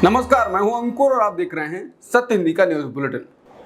नमस्कार, मैं हूं अंकुर और आप देख रहे हैं सत्य हिंदी का न्यूज बुलेटिन।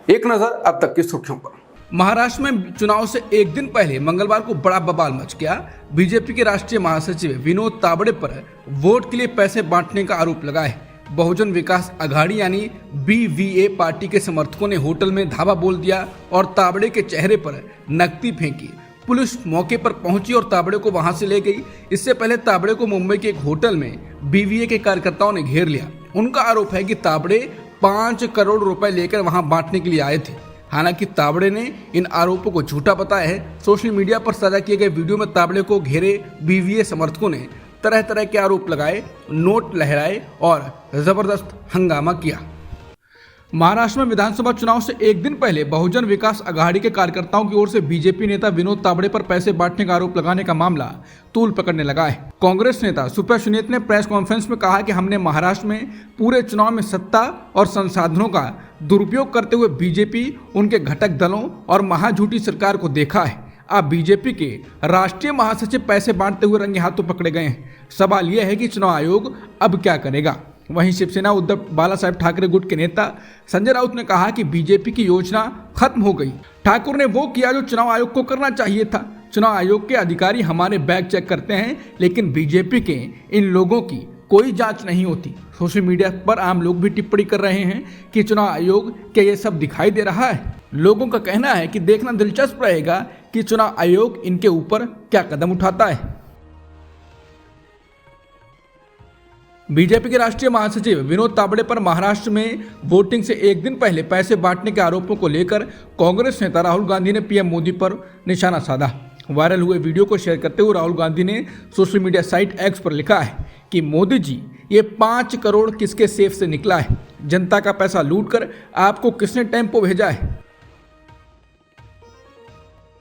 एक नजर अब तक की सुर्खियों पर। महाराष्ट्र में चुनाव से एक दिन पहले मंगलवार को बड़ा बवाल मच गया। बीजेपी के राष्ट्रीय महासचिव विनोद तावड़े पर वोट के लिए पैसे बांटने का आरोप लगा है। बहुजन विकास अघाड़ी यानी BVA पार्टी के समर्थकों ने होटल में धावा बोल दिया और तावड़े के चेहरे पर नकदी फेंकी। पुलिस मौके पर पहुंची और तावड़े को वहां से ले गई। इससे पहले तावड़े को मुंबई के एक होटल में BVA के कार्यकर्ताओं ने घेर लिया। उनका आरोप है कि तावड़े 5 करोड़ रुपए लेकर वहां बांटने के लिए आए थे। हालांकि तावड़े ने इन आरोपों को झूठा बताया है। सोशल मीडिया पर साझा किए गए वीडियो में तावड़े को घेरे BVA समर्थकों ने तरह तरह के आरोप लगाए, नोट लहराए और जबरदस्त हंगामा किया। महाराष्ट्र में विधानसभा चुनाव से एक दिन पहले बहुजन विकास अघाड़ी के कार्यकर्ताओं की ओर से बीजेपी नेता विनोद तावड़े पर पैसे बांटने का आरोप लगाने का मामला तूल पकड़ने लगा है। कांग्रेस नेता सुप्रिया सुले ने प्रेस कॉन्फ्रेंस में कहा कि हमने महाराष्ट्र में पूरे चुनाव में सत्ता और संसाधनों का दुरुपयोग करते हुए बीजेपी, उनके घटक दलों और महाझूठी सरकार को देखा है। अब बीजेपी के राष्ट्रीय महासचिव पैसे बांटते हुए रंगे हाथों पकड़े गए हैं। सवाल यह है कि चुनाव आयोग अब क्या करेगा। वहीं शिवसेना उद्धव बाला साहेब ठाकरे गुट के नेता संजय राउत ने कहा कि बीजेपी की योजना खत्म हो गई। ठाकुर ने वो किया जो चुनाव आयोग को करना चाहिए था। चुनाव आयोग के अधिकारी हमारे बैग चेक करते हैं, लेकिन बीजेपी के इन लोगों की कोई जांच नहीं होती। सोशल मीडिया पर आम लोग भी टिप्पणी कर रहे हैं कि चुनाव आयोग क्या ये सब दिखाई दे रहा है। लोगों का कहना है कि देखना दिलचस्प रहेगा कि चुनाव आयोग इनके ऊपर क्या कदम उठाता है। बीजेपी के राष्ट्रीय महासचिव विनोद तावड़े पर महाराष्ट्र में वोटिंग से एक दिन पहले पैसे बांटने के आरोपों को लेकर कांग्रेस नेता राहुल गांधी ने पीएम मोदी पर निशाना साधा। वायरल हुए वीडियो को शेयर करते हुए राहुल गांधी ने सोशल मीडिया साइट X पर लिखा है कि मोदी जी, ये 5 करोड़ किसके सेफ से निकला है? जनता का पैसा लूटकर आपको किसने टेम्पो भेजा है?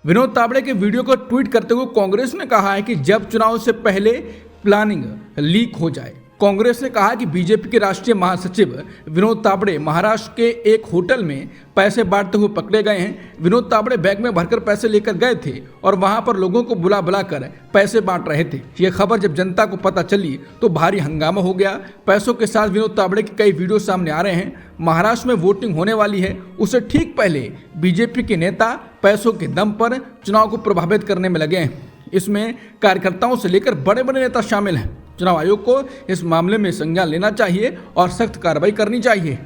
विनोद तावड़े के वीडियो को ट्वीट करते हुए कांग्रेस ने कहा है कि जब चुनाव से पहले प्लानिंग लीक हो जाए। कांग्रेस ने कहा कि बीजेपी के राष्ट्रीय महासचिव विनोद तावड़े महाराष्ट्र के एक होटल में पैसे बांटते हुए पकड़े गए हैं। विनोद तावड़े बैग में भरकर पैसे लेकर गए थे और वहां पर लोगों को बुला बुलाकर पैसे बांट रहे थे। ये खबर जब जनता को पता चली तो भारी हंगामा हो गया। पैसों के साथ विनोद तावड़े के कई वीडियो सामने आ रहे हैं। महाराष्ट्र में वोटिंग होने वाली है, उससे ठीक पहले बीजेपी के नेता पैसों के दम पर चुनाव को प्रभावित करने में लगे हैं। इसमें कार्यकर्ताओं से लेकर बड़े बड़े नेता शामिल हैं। चुनाव आयोग को इस मामले में संज्ञान लेना चाहिए और सख्त कार्रवाई करनी चाहिए।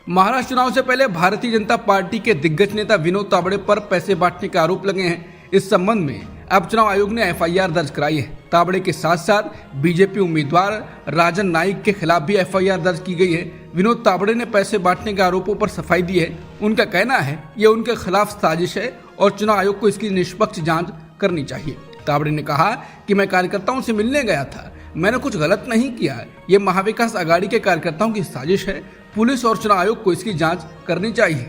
महाराष्ट्र चुनाव से पहले भारतीय जनता पार्टी के दिग्गज नेता विनोद तावड़े पर पैसे बांटने के आरोप लगे हैं। इस संबंध में अब चुनाव आयोग ने FIR दर्ज कराई है। तावड़े के साथ साथ बीजेपी उम्मीदवार राजन नाइक के खिलाफ भी FIR दर्ज की गई है। विनोद तावड़े ने पैसे बांटने के आरोपों पर सफाई दी है। उनका कहना है ये उनके खिलाफ साजिश है और चुनाव आयोग को इसकी निष्पक्ष जांच करनी चाहिए। तावड़े ने कहा कि मैं कार्यकर्ताओं से मिलने गया था, मैंने कुछ गलत नहीं किया। ये महाविकास अघाड़ी के कार्यकर्ताओं की साजिश है। पुलिस और चुनाव आयोग को इसकी जांच करनी चाहिए।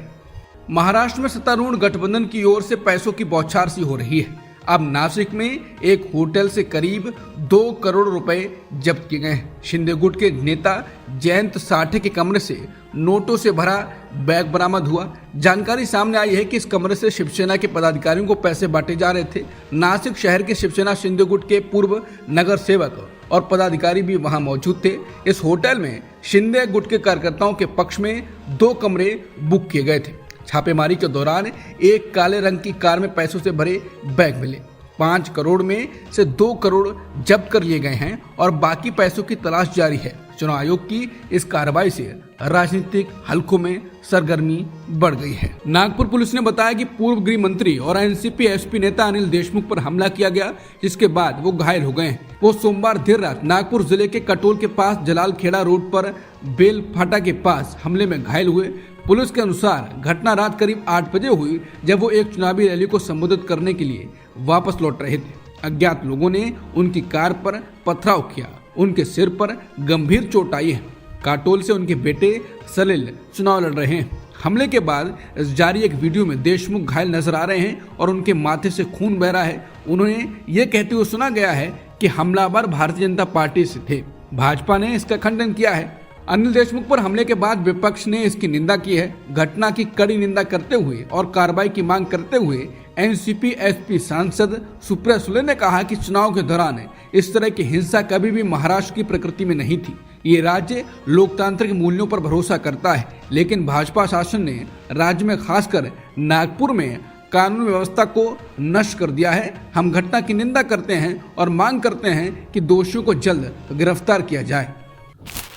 महाराष्ट्र में सत्तारूढ़ गठबंधन की ओर से पैसों की बौछार सी हो रही है। अब नासिक में एक होटल से करीब 2 करोड़ रुपए जब्त किए गए। शिंदे गुट के नेता जयंत साठे के कमरे से नोटों से भरा बैग बरामद हुआ। जानकारी सामने आई है कि इस कमरे से शिवसेना के पदाधिकारियों को पैसे बांटे जा रहे थे। नासिक शहर के शिवसेना शिंदे गुट के पूर्व नगर सेवक और पदाधिकारी भी वहां मौजूद थे। इस होटल में शिंदे गुट के कार्यकर्ताओं के पक्ष में 2 कमरे बुक किए गए थे। छापेमारी के दौरान एक काले रंग की कार में पैसों से भरे बैग मिले। 5 करोड़ में से 2 करोड़ जब्त कर लिए गए हैं और बाकी पैसों की तलाश जारी है। चुनाव आयोग की इस कार्रवाई से राजनीतिक हलकों में सरगर्मी बढ़ गई है। नागपुर पुलिस ने बताया कि पूर्व गृह मंत्री और एनसीपी एसपी नेता अनिल देशमुख पर हमला किया गया, जिसके बाद वो घायल हो गए। वो सोमवार देर रात नागपुर जिले के कटोल के पास जलाल खेड़ा रोड पर बेल फाटा के पास हमले में घायल हुए। पुलिस के अनुसार घटना रात करीब 8 बजे हुई, जब वो एक चुनावी रैली को संबोधित करने के लिए वापस लौट रहे थे। अज्ञात लोगों ने उनकी कार पर पथराव किया। उनके सिर पर गंभीर चोट आई है। काटोल से उनके बेटे सलिल चुनाव लड़ रहे हैं। हमले के बाद जारी एक वीडियो में देशमुख घायल नजर आ रहे हैं और उनके माथे से खून बह रहा है। उन्हें यह कहते हुए सुना गया है कि हमलावर भारतीय जनता पार्टी से थे। भाजपा ने इसका खंडन किया है। अनिल देशमुख पर हमले के बाद विपक्ष ने इसकी निंदा की है। घटना की कड़ी निंदा करते हुए और कार्रवाई की मांग करते हुए एनसीपी एसपी सांसद सुप्रिया सुले ने कहा कि चुनाव के दौरान इस तरह की हिंसा कभी भी महाराष्ट्र की प्रकृति में नहीं थी। ये राज्य लोकतांत्रिक मूल्यों पर भरोसा करता है, लेकिन भाजपा शासन ने राज्य में खासकर नागपुर में कानून व्यवस्था को नष्ट कर दिया है। हम घटना की निंदा करते हैं और मांग करते हैं कि दोषियों को जल्द गिरफ्तार किया जाए।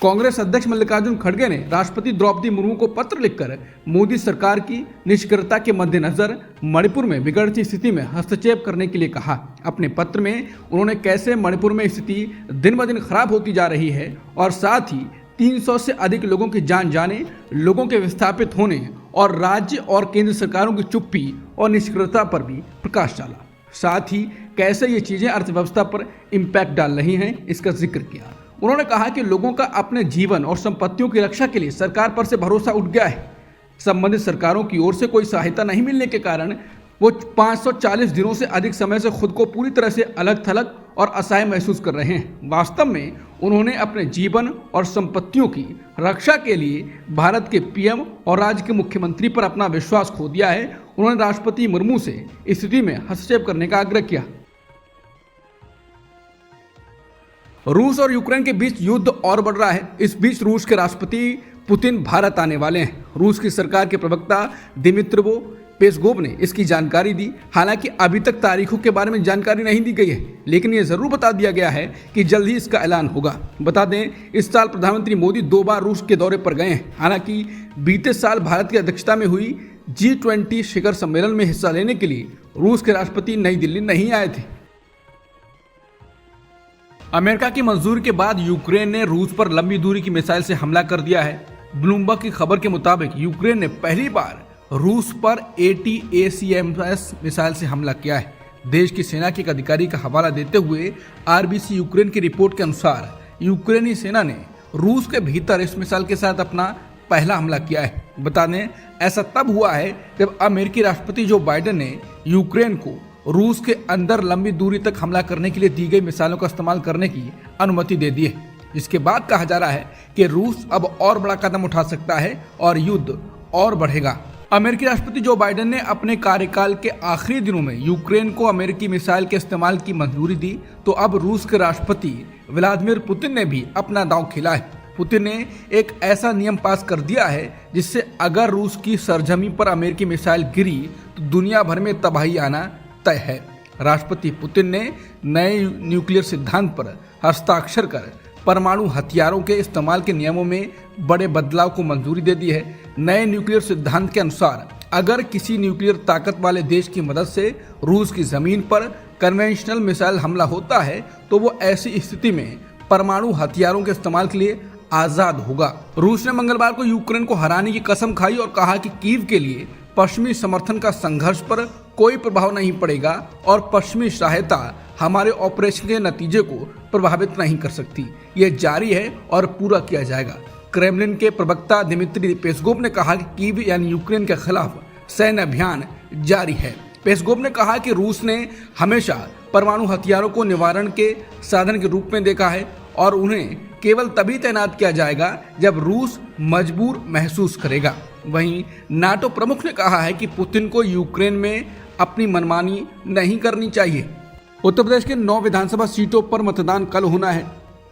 कांग्रेस अध्यक्ष मल्लिकार्जुन खड़गे ने राष्ट्रपति द्रौपदी मुर्मू को पत्र लिखकर मोदी सरकार की निष्क्रियता के मद्देनजर मणिपुर में बिगड़ती स्थिति में हस्तक्षेप करने के लिए कहा। अपने पत्र में उन्होंने कैसे मणिपुर में स्थिति दिन ब दिन खराब होती जा रही है और साथ ही 300 से अधिक लोगों की जान जाने, लोगों के विस्थापित होने और राज्य और केंद्र सरकारों की चुप्पी और निष्क्रियता पर भी प्रकाश डाला। साथ ही कैसे ये चीजें अर्थव्यवस्था पर इम्पैक्ट डाल रही हैं, इसका जिक्र किया। उन्होंने कहा कि लोगों का अपने जीवन और संपत्तियों की रक्षा के लिए सरकार पर से भरोसा उठ गया है। संबंधित सरकारों की ओर से कोई सहायता नहीं मिलने के कारण वो 540 दिनों से अधिक समय से खुद को पूरी तरह से अलग थलग और असहाय महसूस कर रहे हैं। वास्तव में उन्होंने अपने जीवन और संपत्तियों की रक्षा के लिए भारत के पीएम और राज्य के मुख्यमंत्री पर अपना विश्वास खो दिया है। उन्होंने राष्ट्रपति मुर्मू से स्थिति में हस्तक्षेप करने का आग्रह किया। रूस और यूक्रेन के बीच युद्ध और बढ़ रहा है। इस बीच रूस के राष्ट्रपति पुतिन भारत आने वाले हैं। रूस की सरकार के प्रवक्ता दिमित्री पेस्कोव ने इसकी जानकारी दी। हालांकि अभी तक तारीखों के बारे में जानकारी नहीं दी गई है, लेकिन यह जरूर बता दिया गया है कि जल्द ही इसका ऐलान होगा। बता दें, इस साल प्रधानमंत्री मोदी 2 बार रूस के दौरे पर गए हैं। हालांकि बीते साल भारत की अध्यक्षता में हुई G20 शिखर सम्मेलन में हिस्सा लेने के लिए रूस के राष्ट्रपति नई दिल्ली नहीं आए थे। अमेरिका की मंजूरी के बाद यूक्रेन ने रूस पर लंबी दूरी की मिसाइल से हमला कर दिया है। ब्लूमबर्ग की खबर के मुताबिक यूक्रेन ने पहली बार रूस पर ATACMS मिसाइल से हमला किया है। देश की सेना के एक अधिकारी का हवाला देते हुए RBC यूक्रेन की रिपोर्ट के अनुसार यूक्रेनी सेना ने रूस के भीतर इस मिसाइल के साथ अपना पहला हमला किया है। बता दें, ऐसा तब हुआ है जब अमेरिकी राष्ट्रपति जो बाइडेन ने यूक्रेन को रूस के अंदर लंबी दूरी तक हमला करने के लिए दी गई मिसाइलों का इस्तेमाल करने की अनुमति दे दी है। इसके बाद कहा जा रहा है कि रूस अब और बड़ा कदम उठा सकता है और युद्ध और बढ़ेगा। अमेरिकी राष्ट्रपति जो बाइडेन ने अपने कार्यकाल के आखिरी दिनों में यूक्रेन को अमेरिकी मिसाइल के इस्तेमाल की मंजूरी दी, तो अब रूस के राष्ट्रपति व्लादिमीर पुतिन ने भी अपना दांव खेला है। पुतिन ने एक ऐसा नियम पास कर दिया है जिससे अगर रूस की सरजमी पर अमेरिकी मिसाइल गिरी तो दुनिया भर में तबाही आना तय है। राष्ट्रपति पुतिन ने नए न्यूक्लियर सिद्धांत पर हस्ताक्षर कर परमाणु हथियारों के इस्तेमाल के नियमों में बड़े बदलाव को मंजूरी दे दी है। नए न्यूक्लियर सिद्धांत के अनुसार अगर किसी न्यूक्लियर ताकत वाले देश की मदद से रूस की जमीन पर कन्वेंशनल मिसाइल हमला होता है तो वो ऐसी स्थिति में परमाणु हथियारों के इस्तेमाल के लिए आजाद होगा। रूस ने मंगलवार को यूक्रेन को हराने की कसम खाई और कहा कि कीव के लिए पश्चिमी समर्थन का संघर्ष पर कोई प्रभाव नहीं पड़ेगा और पश्चिमी सहायता हमारे ऑपरेशन के नतीजे को प्रभावित नहीं कर सकती। ये जारी है और पूरा किया जाएगा। क्रेमलिन के प्रवक्ता दिमित्री पेस्कोव ने कहा कि कीव यानी यूक्रेन के खिलाफ सैन्य अभियान जारी है। पेस्कोव ने कहा कि रूस ने हमेशा परमाणु हथियारों को निवारण के साधन के रूप में देखा है और उन्हें केवल तभी तैनात किया जाएगा जब रूस मजबूर महसूस करेगा। वहीं नाटो प्रमुख ने कहा है कि पुतिन को यूक्रेन में अपनी मनमानी नहीं करनी चाहिए। उत्तर प्रदेश के 9 विधानसभा सीटों पर मतदान कल होना है,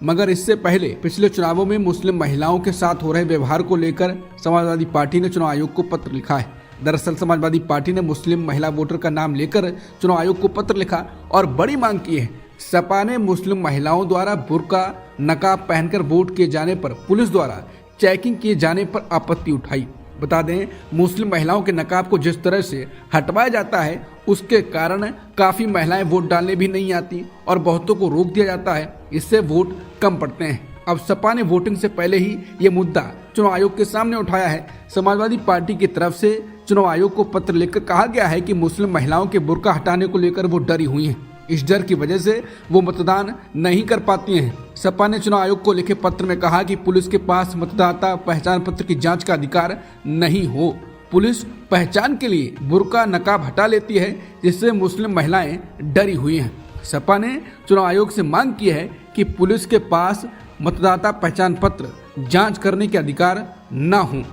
मगर इससे पहले पिछले चुनावों में मुस्लिम महिलाओं के साथ हो रहे व्यवहार को लेकर समाजवादी पार्टी ने चुनाव आयोग को पत्र लिखा है। दरअसल समाजवादी पार्टी ने मुस्लिम महिला वोटर का नाम लेकर चुनाव आयोग को पत्र लिखा और बड़ी मांग की है। सपा ने मुस्लिम महिलाओं द्वारा बुर्का नकाब पहनकर वोट किए जाने पर पुलिस द्वारा चेकिंग किए जाने पर आपत्ति उठाई। बता दें, मुस्लिम महिलाओं के नकाब को जिस तरह से हटवाया जाता है उसके कारण काफी महिलाएं वोट डालने भी नहीं आती और बहुतों को रोक दिया जाता है। इससे वोट कम पड़ते हैं। अब सपा ने वोटिंग से पहले ही ये मुद्दा चुनाव आयोग के सामने उठाया है। समाजवादी पार्टी की तरफ से चुनाव आयोग को पत्र लिखकर कहा गया है कि मुस्लिम महिलाओं के बुर्का हटाने को लेकर वो डरी हुई हैं। इस डर की वजह से वो मतदान नहीं कर पाती हैं। सपा ने चुनाव आयोग को लिखे पत्र में कहा कि पुलिस के पास मतदाता पहचान पत्र की जांच का अधिकार नहीं हो। पुलिस पहचान के लिए बुर्का नकाब हटा लेती है, जिससे मुस्लिम महिलाएं डरी हुई हैं। सपा ने चुनाव आयोग से मांग की है कि पुलिस के पास मतदाता पहचान पत्र जांच करने के अधिकार न हो।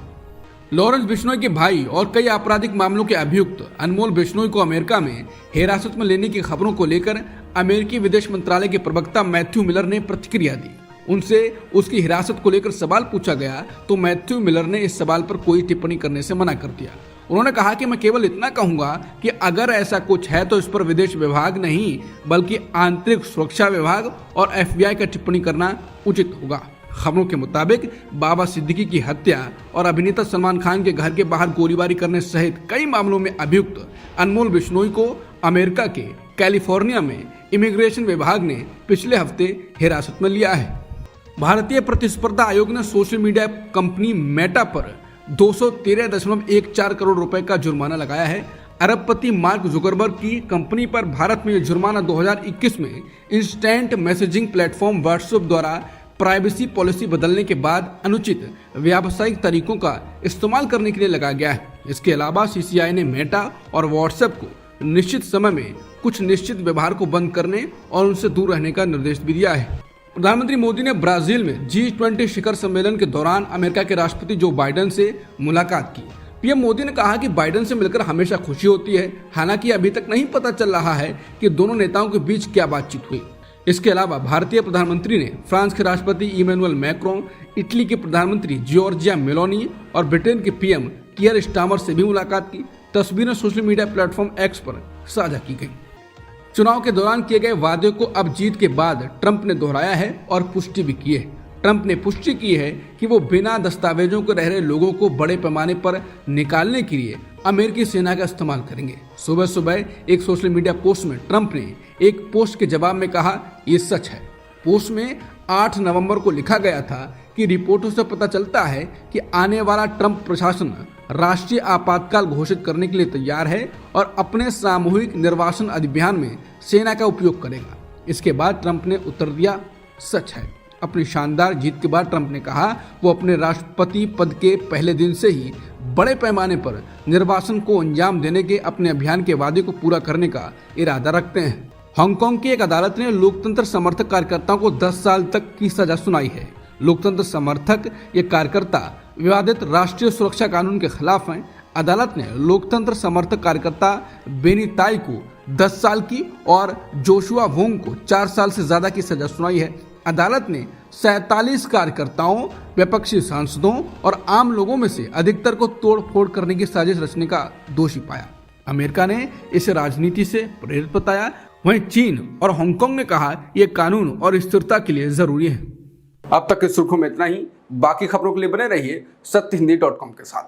लॉरेंस बिश्नोई के भाई और कई आपराधिक मामलों के अभियुक्त अनमोल बिश्नोई को अमेरिका में हिरासत में लेने की खबरों को लेकर अमेरिकी विदेश मंत्रालय के प्रवक्ता मैथ्यू मिलर ने प्रतिक्रिया दी। उनसे उसकी हिरासत को लेकर सवाल पूछा गया तो मैथ्यू मिलर ने इस सवाल पर कोई टिप्पणी करने से मना कर दिया। उन्होंने कहा कि मैं केवल इतना कहूंगा कि अगर ऐसा कुछ है तो इस पर विदेश विभाग नहीं बल्कि आंतरिक सुरक्षा विभाग और FBI का टिप्पणी करना उचित होगा। खबरों के मुताबिक बाबा सिद्दीकी की हत्या और अभिनेता सलमान खान के घर के बाहर गोलीबारी करने सहित कई मामलों में अभियुक्त अनमोल बिश्नोई को अमेरिका के कैलिफोर्निया में इमिग्रेशन विभाग ने पिछले हफ्ते हिरासत में लिया है। भारतीय प्रतिस्पर्धा आयोग ने सोशल मीडिया कंपनी मेटा पर 213.14 करोड़ रुपए का जुर्माना लगाया है। अरबपति मार्क जुकरबर्ग की कंपनी पर भारत में यह जुर्माना 2021 में इंस्टेंट मैसेजिंग प्लेटफॉर्म व्हाट्सएप द्वारा प्राइवेसी पॉलिसी बदलने के बाद अनुचित व्यावसायिक तरीकों का इस्तेमाल करने के लिए लगाया गया है। इसके अलावा CCI ने मेटा और व्हाट्सएप को निश्चित समय में कुछ निश्चित व्यवहार को बंद करने और उनसे दूर रहने का निर्देश भी दिया है। प्रधानमंत्री मोदी ने ब्राजील में G20 शिखर सम्मेलन के दौरान अमेरिका के राष्ट्रपति जो बाइडेन से मुलाकात की। पीएम मोदी ने कहा कि बाइडेन से मिलकर हमेशा खुशी होती है। हालांकि अभी तक नहीं पता चल रहा है कि दोनों नेताओं के बीच क्या बातचीत हुई। इसके अलावा भारतीय प्रधानमंत्री ने फ्रांस के राष्ट्रपति इमैनुअल मैक्रों, इटली के प्रधानमंत्री जॉर्जिया मेलोनी और ब्रिटेन के PM कियर स्टारमर से भी मुलाकात की। तस्वीरें सोशल मीडिया प्लेटफॉर्म X पर साझा की गई। चुनाव के दौरान किए गए वादे को अब जीत के बाद ट्रंप ने दोहराया है और पुष्टि भी की है। ट्रंप ने पुष्टि की है कि वो बिना दस्तावेजों के रह रहे लोगों को बड़े पैमाने पर निकालने के लिए अमेरिकी सेना का इस्तेमाल करेंगे। सुबह सुबह एक सोशल मीडिया पोस्ट में ट्रंप ने एक पोस्ट के जवाब में कहा, ये सच है। पोस्ट में 8 नवंबर को लिखा गया था कि रिपोर्टों से पता चलता है कि आने वाला ट्रंप प्रशासन राष्ट्रीय आपातकाल घोषित करने के लिए तैयार है और अपने सामूहिक निर्वासन अभियान में सेना का उपयोग करेगा। इसके बाद ट्रंप ने उत्तर दिया, सच है। अपनी शानदार जीत के बाद ट्रंप ने कहा वो अपने राष्ट्रपति पद के पहले दिन से ही बड़े पैमाने पर निर्वासन को अंजाम देने के अपने अभियान के वादे को पूरा करने का इरादा रखते हैं। हांगकांग की एक अदालत ने लोकतंत्र समर्थक कार्यकर्ताओं को 10 साल तक की सजा सुनाई है। लोकतंत्र समर्थक ये कार्यकर्ता विवादित राष्ट्रीय सुरक्षा कानून के खिलाफ हैं। अदालत ने लोकतंत्र समर्थक कार्यकर्ता बेनी ताई को 10 साल की और जोशुआ वोंग को 4 साल से ज्यादा की सजा सुनाई है। अदालत ने 47 कार्यकर्ताओं, विपक्षी सांसदों और आम लोगों में से अधिकतर को तोड़फोड़ करने की साजिश रचने का दोषी पाया। अमेरिका ने इसे राजनीति से प्रेरित बताया। वहीं चीन और हांगकांग ने कहा यह कानून और स्थिरता के लिए जरूरी है। अब तक की सुर्खियों में इतना ही। बाकी खबरों के लिए बने रहिए सत्यहिंदी.com के साथ।